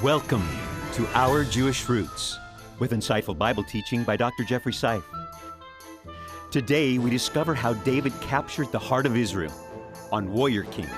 Welcome to Our Jewish Roots, with insightful Bible teaching by Dr. Jeffrey Seif. Today, we discover how David captured the heart of Israel on Warrior King.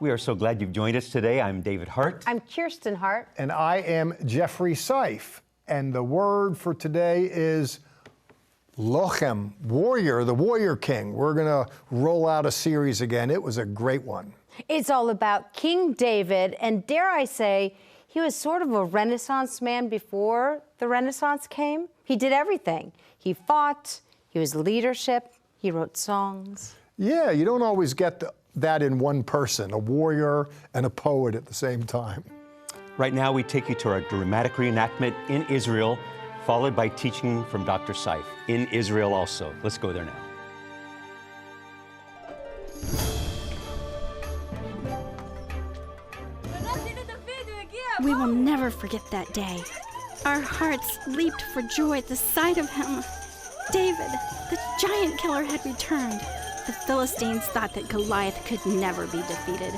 We are so glad you've joined us today. I'm David Hart. I'm Kirsten Hart. And I am Jeffrey Seif. And the word for today is lochem, warrior, the warrior king. We're going to roll out a series again. It was a great one. It's all about King David, and dare I say, he was sort of a Renaissance man before the Renaissance came. He did everything. He fought, he was leadership, he wrote songs. Yeah, you don't always get that in one person, a warrior and a poet at the same time. Right now, we take you to our dramatic reenactment in Israel, followed by teaching from Dr. Seif in Israel also. Let's go there now. We will never forget that day. Our hearts leaped for joy at the sight of him. David, the giant killer, had returned. The Philistines thought that Goliath could never be defeated,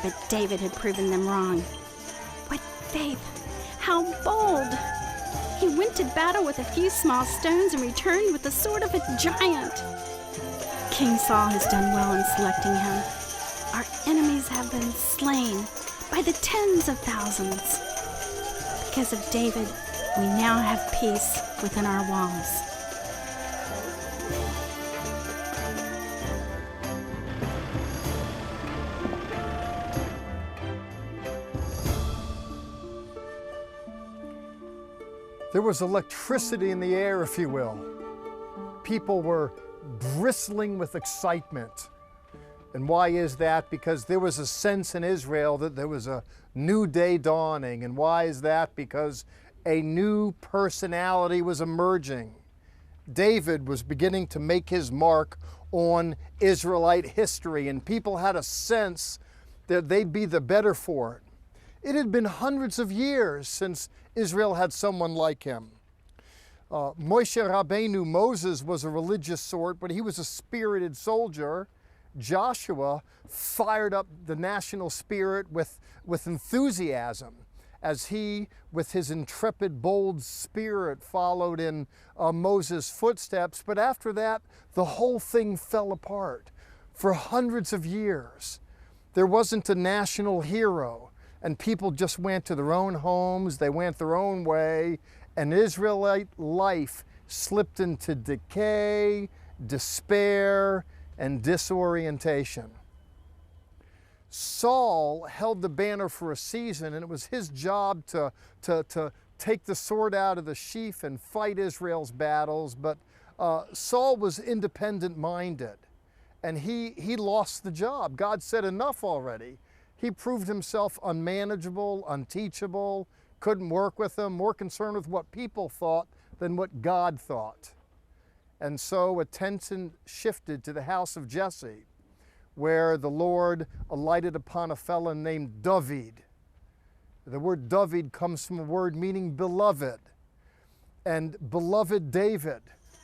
but David had proven them wrong. What faith! How bold! He went to battle with a few small stones and returned with the sword of a giant. King Saul has done well in selecting him. Our enemies have been slain by the tens of thousands. Because of David, we now have peace within our walls. There was electricity in the air, if you will. People were bristling with excitement. And why is that? Because there was a sense in Israel that there was a new day dawning. And why is that? Because a new personality was emerging. David was beginning to make his mark on Israelite history, and people had a sense that they'd be the better for it. It had been hundreds of years since Israel had someone like him. Moshe Rabbeinu, Moses, was a religious sort, but he was a spirited soldier. Joshua fired up the national spirit with enthusiasm as he, with his intrepid, bold spirit, followed in Moses' footsteps. But after that, the whole thing fell apart. For hundreds of years, there wasn't a national hero, and people just went to their own homes, they went their own way, and Israelite life slipped into decay, despair, and disorientation. Saul held the banner for a season, and it was his job to take the sword out of the sheath and fight Israel's battles, but Saul was independent-minded, and he lost the job. God said, enough already. He proved himself unmanageable, unteachable, couldn't work with them, more concerned with what people thought than what God thought. And so attention shifted to the house of Jesse, where the Lord alighted upon a fellow named David. The word David comes from a word meaning beloved. And beloved David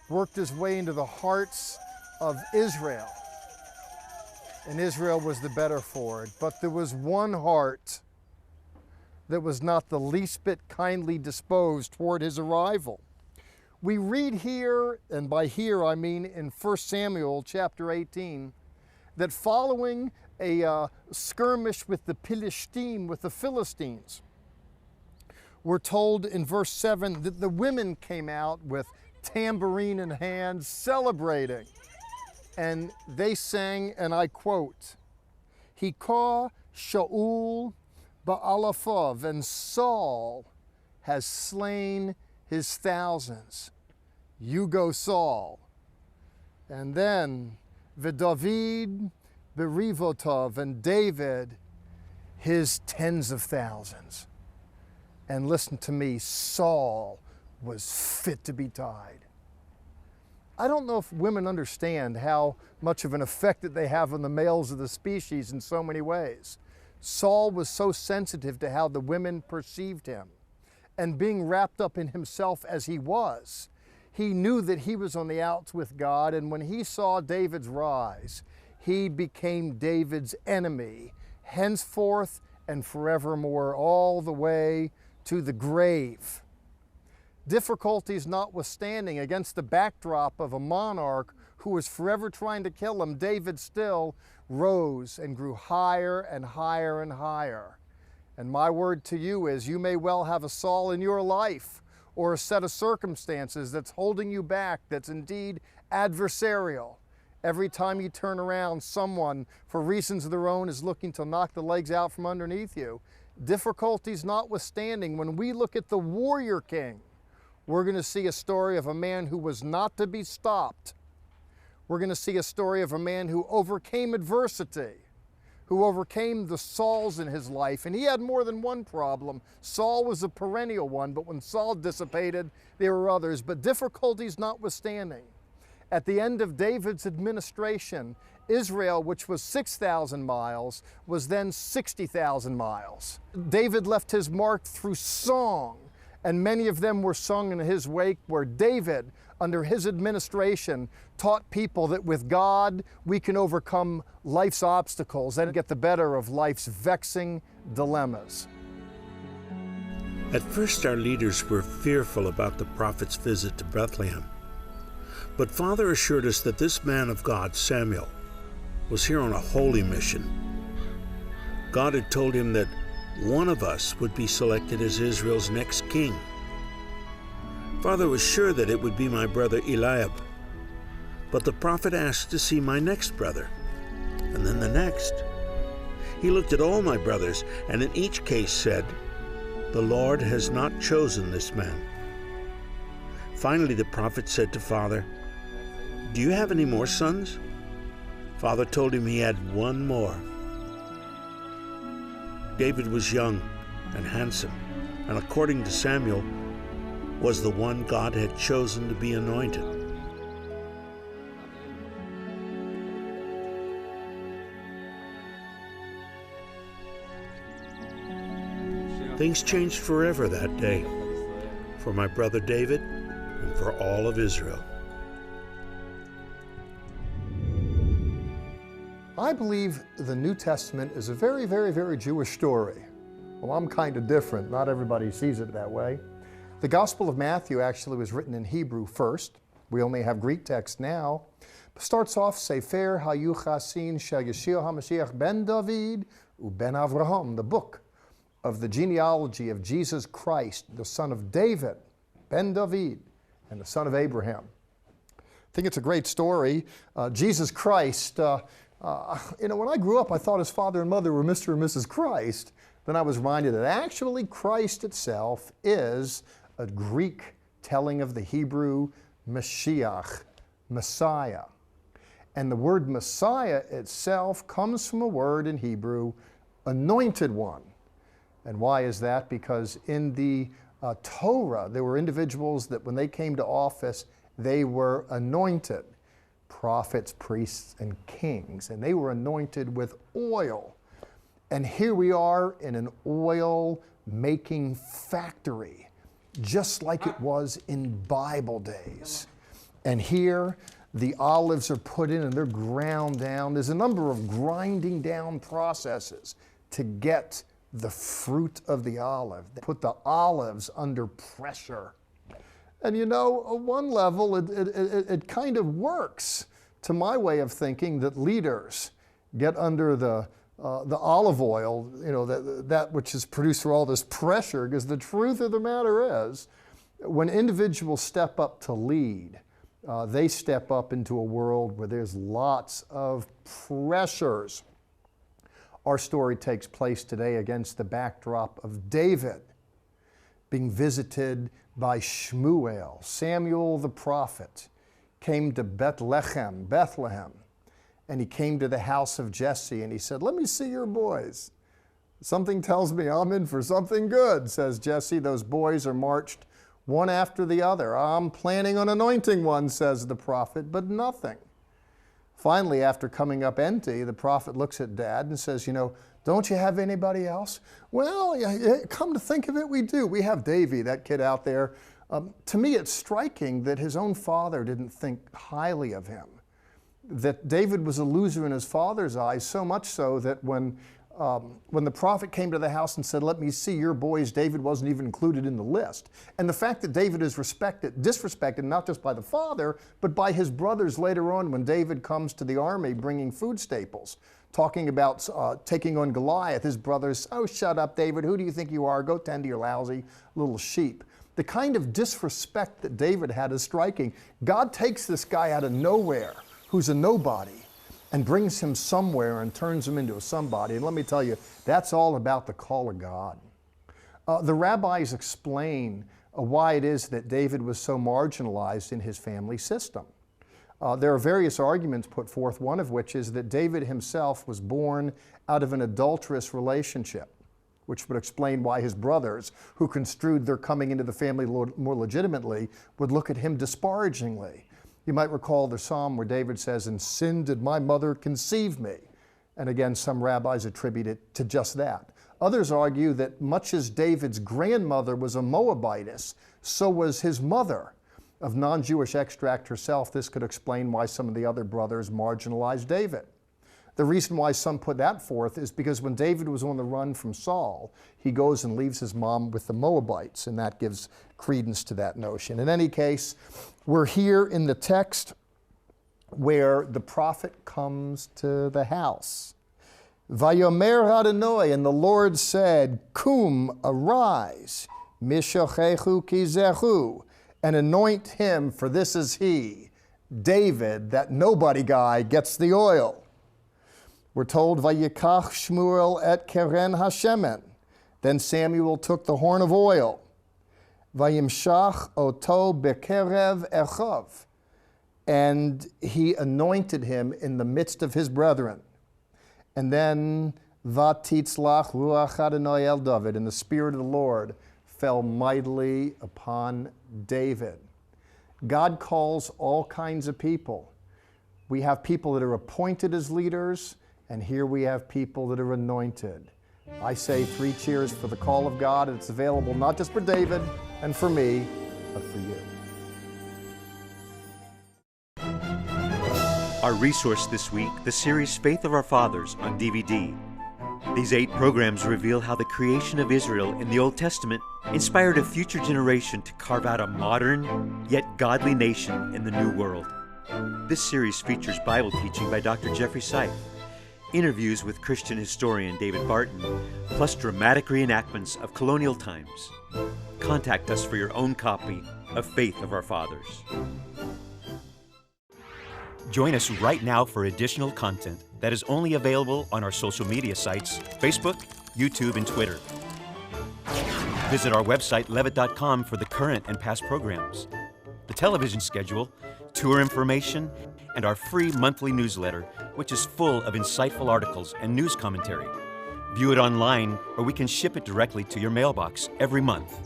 worked his way into the hearts of Israel. And Israel was the better for it. But there was one heart that was not the least bit kindly disposed toward his arrival. We read here, and by here I mean in 1 Samuel chapter 18, that following a skirmish with the Philistine, with the Philistines, we're told in verse 7 that the women came out with tambourine in hand, celebrating. And they sang, and I quote, Hikah Shaul ba'alafav, and Saul has slain his thousands. You go, Saul. And then V'David berivotov, and David his tens of thousands. And listen to me, Saul was fit to be tied. I don't know if women understand how much of an effect that they have on the males of the species in so many ways. Saul was so sensitive to how the women perceived him. And being wrapped up in himself as he was, he knew that he was on the outs with God, and when he saw David's rise, he became David's enemy, henceforth and forevermore, all the way to the grave. Difficulties notwithstanding, against the backdrop of a monarch who was forever trying to kill him, David still rose and grew higher and higher and higher. And my word to you is, you may well have a Saul in your life, or a set of circumstances that's holding you back, that's indeed adversarial. Every time you turn around, someone, for reasons of their own, is looking to knock the legs out from underneath you. Difficulties notwithstanding, when we look at the warrior king, we're going to see a story of a man who was not to be stopped. We're going to see a story of a man who overcame adversity, who overcame the Sauls in his life. And he had more than one problem. Saul was a perennial one, but when Saul dissipated, there were others. But difficulties notwithstanding, at the end of David's administration, Israel, which was 6,000 miles, was then 60,000 miles. David left his mark through song, and many of them were sung in his wake, where David, under his administration, taught people that with God we can overcome life's obstacles and get the better of life's vexing dilemmas. At first, our leaders were fearful about the prophet's visit to Bethlehem. But Father assured us that this man of God, Samuel, was here on a holy mission. God had told him that one of us would be selected as Israel's next king. Father was sure that it would be my brother Eliab. But the prophet asked to see my next brother, and then the next. He looked at all my brothers, and in each case said, "The Lord has not chosen this man." Finally, the prophet said to Father, "Do you have any more sons?" Father told him he had one more. David was young and handsome, and according to Samuel, was the one God had chosen to be anointed. Things changed forever that day, for my brother David and for all of Israel. I believe the New Testament is a very, very, very Jewish story. Well, I'm kind of different. Not everybody sees it that way. The Gospel of Matthew actually was written in Hebrew first. We only have Greek text now. It starts off, Sefer HaYuchasin Shel Yeshua HaMashiach ben David uben Avraham, the book of the genealogy of Jesus Christ, the son of David, ben David, and the son of Abraham. I think it's a great story. Jesus Christ, when I grew up, I thought his father and mother were Mr. and Mrs. Christ. Then I was reminded that actually Christ itself is a Greek telling of the Hebrew Mashiach, Messiah. And the word Messiah itself comes from a word in Hebrew, anointed one. And why is that? Because in the Torah, there were individuals that when they came to office, they were anointed. Prophets, priests, and kings. And they were anointed with oil. And here we are in an oil-making factory, just like it was in Bible days. And here, the olives are put in and they're ground down. There's a number of grinding down processes to get the fruit of the olive. They put the olives under pressure. And you know, at one level, it kind of works, to my way of thinking, that leaders get under the olive oil, you know, that which is produced through all this pressure, because the truth of the matter is, when individuals step up to lead, they step up into a world where there's lots of pressures. Our story takes place today against the backdrop of David being visited by Shmuel. Samuel the prophet came to Bethlehem, and he came to the house of Jesse, and he said, "Let me see your boys. Something tells me I'm in for something good," says Jesse. Those boys are marched one after the other. "I'm planning on anointing one," says the prophet, but nothing. Finally, after coming up empty, the prophet looks at Dad and says, "Don't you have anybody else?" "Well, come to think of it, we do. We have Davy, that kid out there." To me, it's striking that his own father didn't think highly of him, that David was a loser in his father's eyes, so much so that when the prophet came to the house and said, "Let me see your boys," David wasn't even included in the list. And the fact that David is disrespected not just by the father, but by his brothers later on when David comes to the army bringing food staples, talking about taking on Goliath. His brothers, "Oh, shut up, David. Who do you think you are? Go tend to your lousy little sheep." The kind of disrespect that David had is striking. God takes this guy out of nowhere, who's a nobody, and brings him somewhere and turns him into a somebody. And let me tell you, that's all about the call of God. The rabbis explain why it is that David was so marginalized in his family system. There are various arguments put forth, one of which is that David himself was born out of an adulterous relationship, which would explain why his brothers, who construed their coming into the family more legitimately, would look at him disparagingly. You might recall the psalm where David says, "In sin did my mother conceive me." And again, some rabbis attribute it to just that. Others argue that much as David's grandmother was a Moabitess, so was his mother. Of non-Jewish extract herself, this could explain why some of the other brothers marginalized David. The reason why some put that forth is because when David was on the run from Saul, he goes and leaves his mom with the Moabites, and that gives credence to that notion. In any case, we're here in the text where the prophet comes to the house. Vayomer Adonai, and the Lord said, "Kum, arise, mishachechu kizechu, and anoint him, for this is he." David, that nobody guy, gets the oil. We're told, Vayikach Shmuel et keren hashemen. Then Samuel took the horn of oil. Vayimshach oto bekerev echav. And he anointed him in the midst of his brethren. And then Vatitzlach ruach Adonai el David, and the Spirit of the Lord fell mightily upon David. God calls all kinds of people. We have people that are appointed as leaders, and here we have people that are anointed. I say 3 cheers for the call of God, and it's available not just for David and for me, but for you. Our resource this week, the series Faith of Our Fathers on DVD. These 8 programs reveal how the creation of Israel in the Old Testament inspired a future generation to carve out a modern, yet godly nation in the New World. This series features Bible teaching by Dr. Jeffrey Seif, interviews with Christian historian David Barton, plus dramatic reenactments of colonial times. Contact us for your own copy of Faith of Our Fathers. Join us right now for additional content that is only available on our social media sites, Facebook, YouTube, and Twitter. Visit our website, levitt.com, for the current and past programs, the television schedule, tour information, and our free monthly newsletter, which is full of insightful articles and news commentary. View it online, or we can ship it directly to your mailbox every month.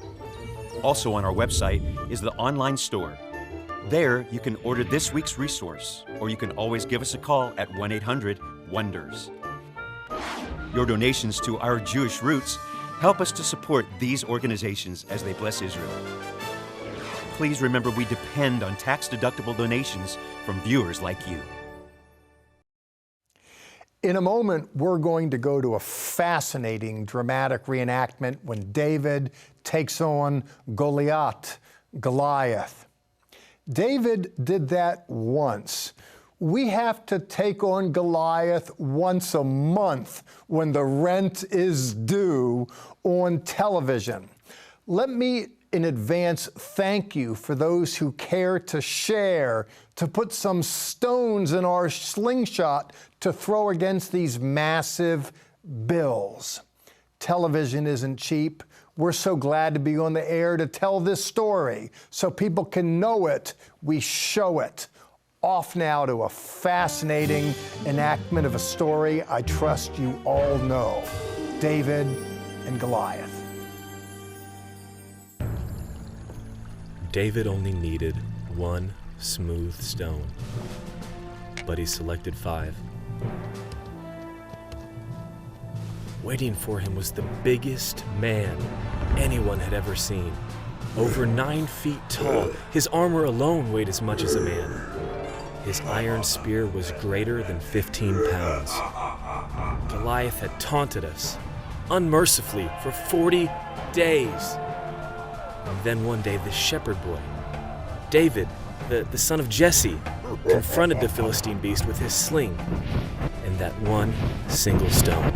Also on our website is the online store. There, you can order this week's resource, or you can always give us a call at 1-800-WONDERS. Your donations to Our Jewish Roots help us to support these organizations as they bless Israel. Please remember we depend on tax-deductible donations from viewers like you. In a moment, we're going to go to a fascinating, dramatic reenactment when David takes on Goliath. David did that once. We have to take on Goliath once a month when the rent is due on television. Let me in advance thank you for those who care to share, to put some stones in our slingshot to throw against these massive bills. Television isn't cheap. We're so glad to be on the air to tell this story so people can know it. We show it. Off now to a fascinating enactment of a story I trust you all know. David and Goliath. David only needed one smooth stone, but he selected 5. Waiting for him was the biggest man anyone had ever seen. Over 9 feet tall, his armor alone weighed as much as a man. His iron spear was greater than 15 pounds. Goliath had taunted us, unmercifully, for 40 days. And then one day, this shepherd boy, David, the son of Jesse, confronted the Philistine beast with his sling and that one single stone.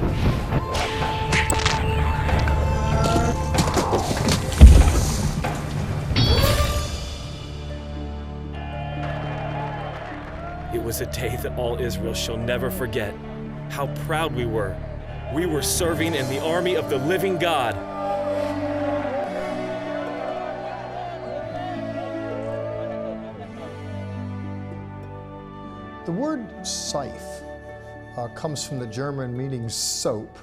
It was a day that all Israel shall never forget. How proud we were. We were serving in the army of the living God. The word Seif comes from the German meaning soap.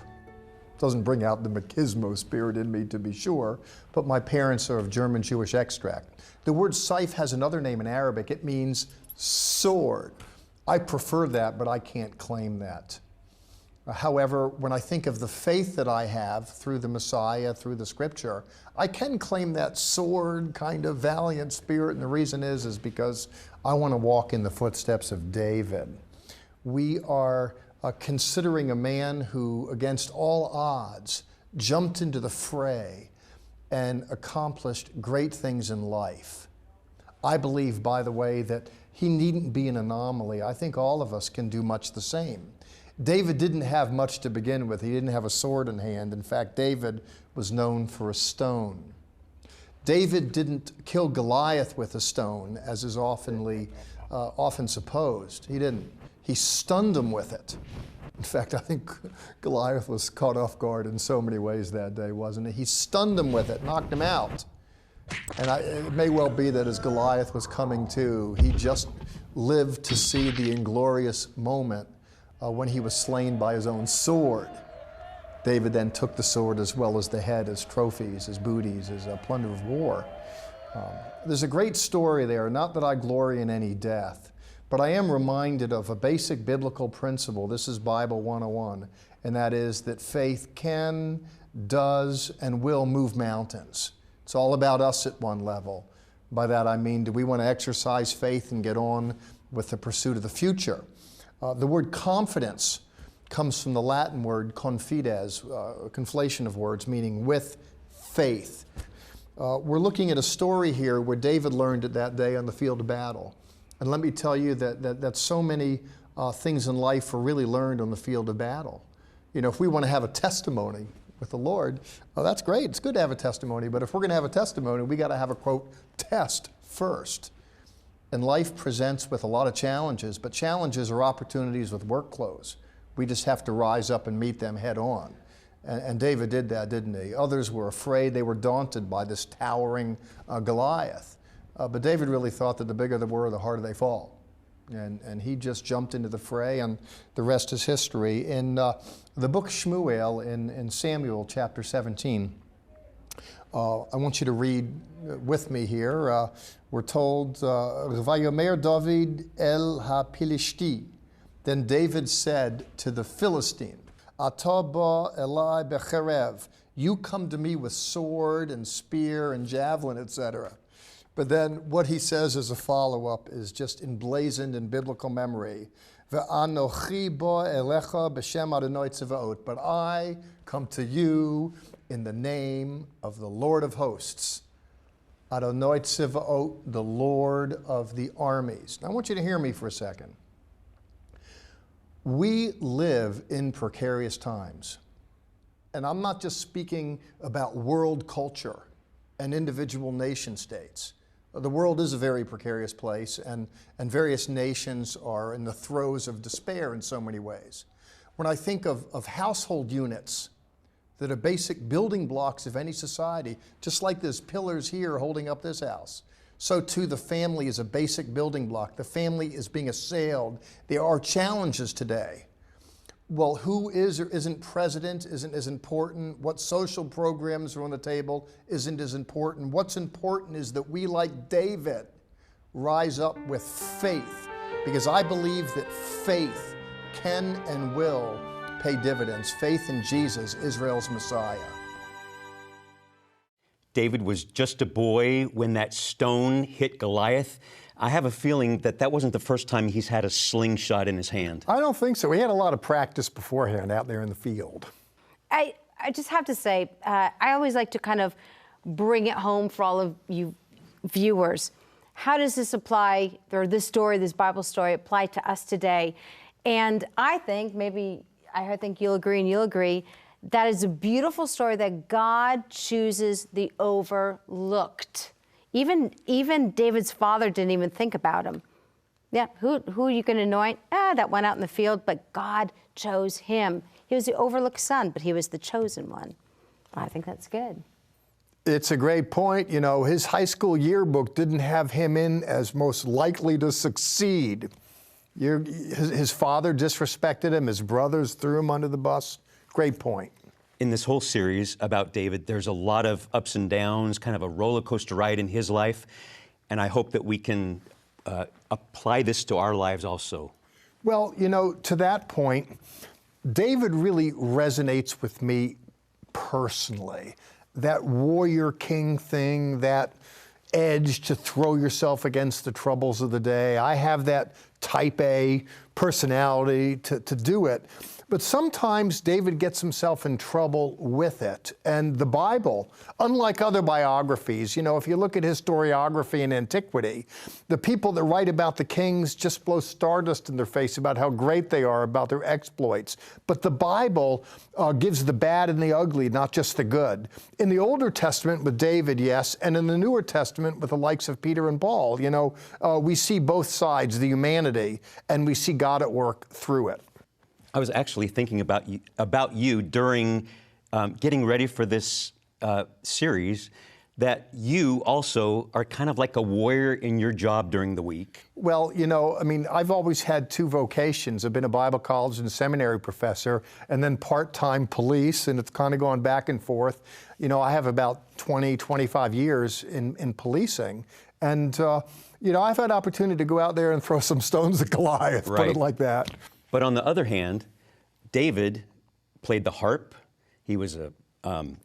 Doesn't bring out the machismo spirit in me, to be sure, but my parents are of German Jewish extract. The word Seif has another name in Arabic. It means sword. I prefer that, but I can't claim that. However, when I think of the faith that I have through the Messiah, through the Scripture, I can claim that sword kind of valiant spirit, and the reason is because I want to walk in the footsteps of David. We are considering a man who, against all odds, jumped into the fray and accomplished great things in life. I believe, by the way, that he needn't be an anomaly. I think all of us can do much the same. David didn't have much to begin with. He didn't have a sword in hand. In fact, David was known for a stone. David didn't kill Goliath with a stone, as is often supposed. He didn't. He stunned him with it. In fact, I think Goliath was caught off guard in so many ways that day, wasn't he? He stunned him with it, knocked him out. And it may well be that as Goliath was coming to, he just lived to see the inglorious moment when he was slain by his own sword. David then took the sword as well as the head as trophies, as booties, as a plunder of war. There's a great story there, not that I glory in any death, but I am reminded of a basic biblical principle. This is Bible 101, and that is that faith can, does, and will move mountains. It's all about us at one level. By that I mean, do we want to exercise faith and get on with the pursuit of the future? The word confidence comes from the Latin word confides, a conflation of words meaning with faith. We're looking at a story here where David learned it that day on the field of battle. And let me tell you that so many things in life are really learned on the field of battle. You know, if we want to have a testimony with the Lord, well, that's great. It's good to have a testimony, but if we're going to have a testimony, we got to have a, quote, test first. And life presents with a lot of challenges, but challenges are opportunities with work clothes. We just have to rise up and meet them head on. And David did that, didn't he? Others were afraid. They were daunted by this towering Goliath. But David really thought that the bigger they were, the harder they fall. And he just jumped into the fray, and the rest is history. In the book Shmuel, in Samuel chapter 17, I want you to read with me here. We're told, Vayomer David el ha-Pilishti. Then David said to the Philistine, Ata ba elai becherev. You come to me with sword and spear and javelin, etc. But then what he says as a follow-up is just emblazoned in biblical memory. Ve'anochi ba elecha b'shem Adonai Tzevaot. But I come to you in the name of the Lord of hosts. Adonai Tzevaot, the Lord of the armies. Now I want you to hear me for a second. We live in precarious times. And I'm not just speaking about world culture and individual nation states. The world is a very precarious place, and various nations are in the throes of despair in so many ways. When I think of household units that are basic building blocks of any society, just like there's pillars here holding up this house, so too the family is a basic building block. The family is being assailed. There are challenges today. Well, who is or isn't president isn't as important. What social programs are on the table isn't as important. What's important is that we, like David, rise up with faith, because I believe that faith can and will pay dividends. Faith in Jesus, Israel's Messiah. David was just a boy when that stone hit Goliath. I have a feeling that that wasn't the first time he's had a slingshot in his hand. I don't think so. He had a lot of practice beforehand out there in the field. I just have to say, I always like to kind of bring it home for all of you viewers. How does this apply, or this story, this Bible story, apply to us today? And I think, I think you'll agree and you'll agree, that is a beautiful story that God chooses the overlooked. Even David's father didn't even think about him. Yeah, who are you going to anoint? That went out in the field, but God chose him. He was the overlooked son, but he was the chosen one. I think that's good. It's a great point. You know, his high school yearbook didn't have him in as most likely to succeed. His father disrespected him. His brothers threw him under the bus. Great point. In this whole series about David, there's a lot of ups and downs, kind of a roller coaster ride in his life. And I hope that we can apply this to our lives also. Well, you know, to that point, David really resonates with me personally. That warrior king thing, that edge to throw yourself against the troubles of the day. I have that type A personality to do it. But sometimes David gets himself in trouble with it. And the Bible, unlike other biographies, you know, if you look at historiography in antiquity, the people that write about the kings just blow stardust in their face about how great they are, about their exploits. But the Bible gives the bad and the ugly, not just the good. In the Older Testament with David, yes, and in the Newer Testament with the likes of Peter and Paul, you know, we see both sides, the humanity, and we see God at work through it. I was actually thinking about you during getting ready for this series, that you also are kind of like a warrior in your job during the week. Well, you know, I mean, I've always had two vocations. I've been a Bible college and seminary professor, and then part-time police, and it's kind of going back and forth. You know, I have about 20, 25 years in policing, and, you know, I've had opportunity to go out there and throw some stones at Goliath, right. Put it like that. But on the other hand, David played the harp. He was a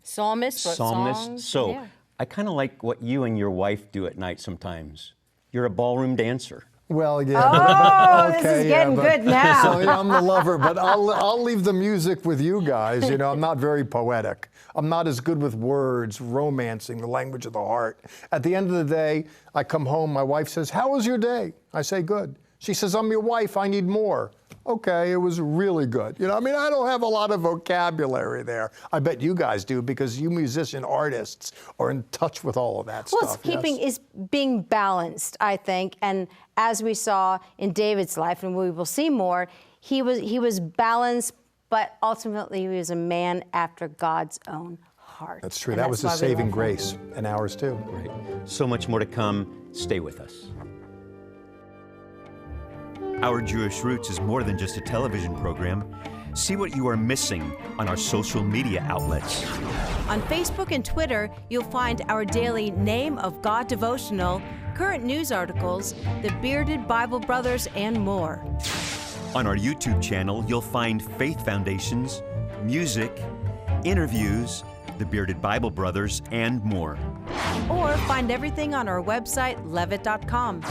psalmist. Wrote songs. So yeah. I kind of like what you and your wife do at night sometimes. You're a ballroom dancer. Well, yeah. Oh, okay, this is getting good now. So I'm the lover, but I'll leave the music with you guys. You know, I'm not very poetic. I'm not as good with words, romancing, the language of the heart. At the end of the day, I come home, my wife says, "How was your day?" I say, "Good." She says, "I'm your wife, I need more." Okay, it was really good. You know, I mean, I don't have a lot of vocabulary there. I bet you guys do, because you musician artists are in touch with all of that stuff. Well, is being balanced, I think. And as we saw in David's life, and we will see more, he was balanced, but ultimately he was a man after God's own heart. That's true. That was his saving grace, and ours too. Right. So much more to come. Stay with us. Our Jewish Roots is more than just a television program. See what you are missing on our social media outlets. On Facebook and Twitter, you'll find our daily Name of God devotional, current news articles, the Bearded Bible Brothers, and more. On our YouTube channel, you'll find Faith Foundations, music, interviews, the Bearded Bible Brothers, and more. Or find everything on our website, levitt.com.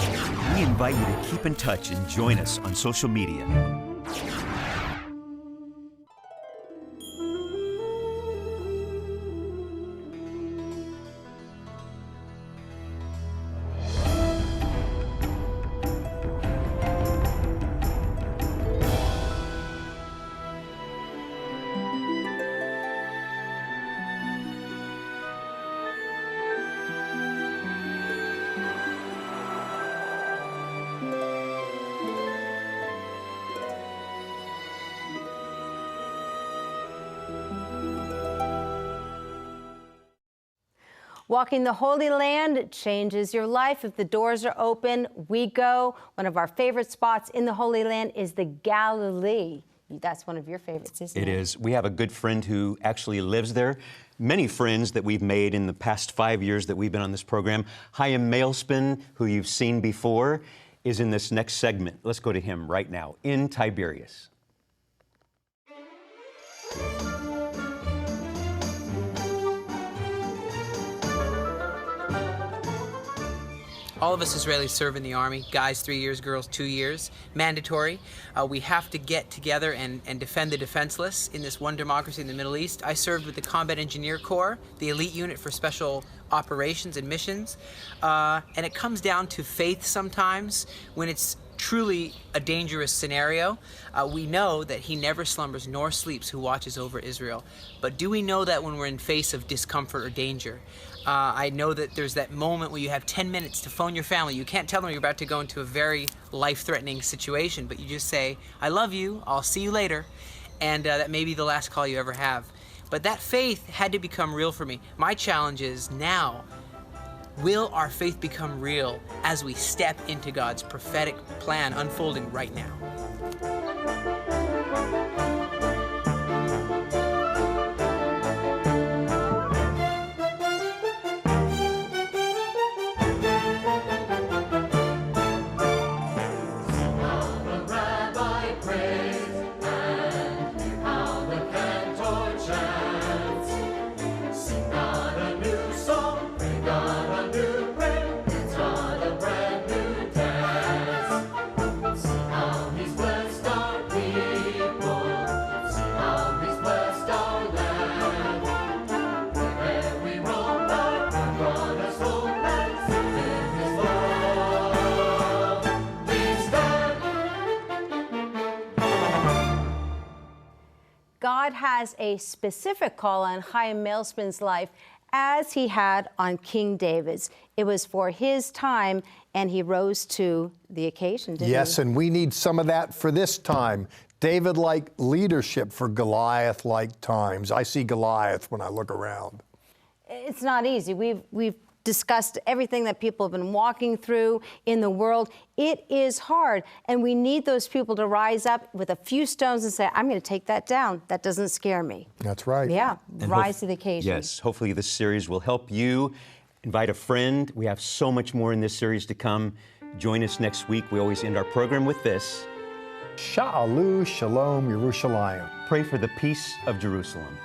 We invite you to keep in touch and join us on social media. Walking the Holy Land changes your life. If the doors are open, we go. One of our favorite spots in the Holy Land is the Galilee. That's one of your favorites, isn't it? It is. We have a good friend who actually lives there. Many friends that we've made in the past 5 years that we've been on this program. Chaim Malespin, who you've seen before, is in this next segment. Let's go to him right now in Tiberias. All of us Israelis serve in the Army. Guys 3 years, girls 2 years. Mandatory. We have to get together and defend the defenseless in this one democracy in the Middle East. I served with the Combat Engineer Corps, the elite unit for special operations and missions. And it comes down to faith sometimes when it's truly a dangerous scenario. We know that he never slumbers nor sleeps who watches over Israel. But do we know that when we're in face of discomfort or danger? I know that there's that moment where you have 10 minutes to phone your family. You can't tell them you're about to go into a very life-threatening situation, but you just say, I love you, I'll see you later, and that may be the last call you ever have. But that faith had to become real for me. My challenge is now, will our faith become real as we step into God's prophetic plan unfolding right now? God has a specific call on Chaim Malespin's life as he had on King David's. It was for his time, and he rose to the occasion, didn't he? Yes, and we need some of that for this time. David-like leadership for Goliath-like times. I see Goliath when I look around. It's not easy. We've discussed everything that people have been walking through in the world. It is hard, and we need those people to rise up with a few stones and say, I'm going to take that down. That doesn't scare me. That's right. Yeah, And rise to the occasion. Yes, hopefully this series will help you. Invite a friend. We have so much more in this series to come. Join us next week. We always end our program with this. Sha'alu Shalom Yerushalayim. Pray for the peace of Jerusalem.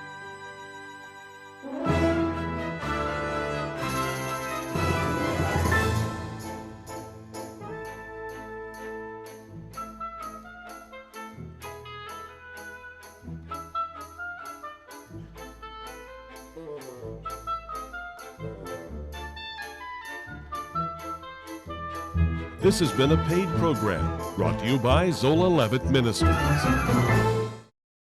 This has been a paid program brought to you by Zola Levitt Ministries.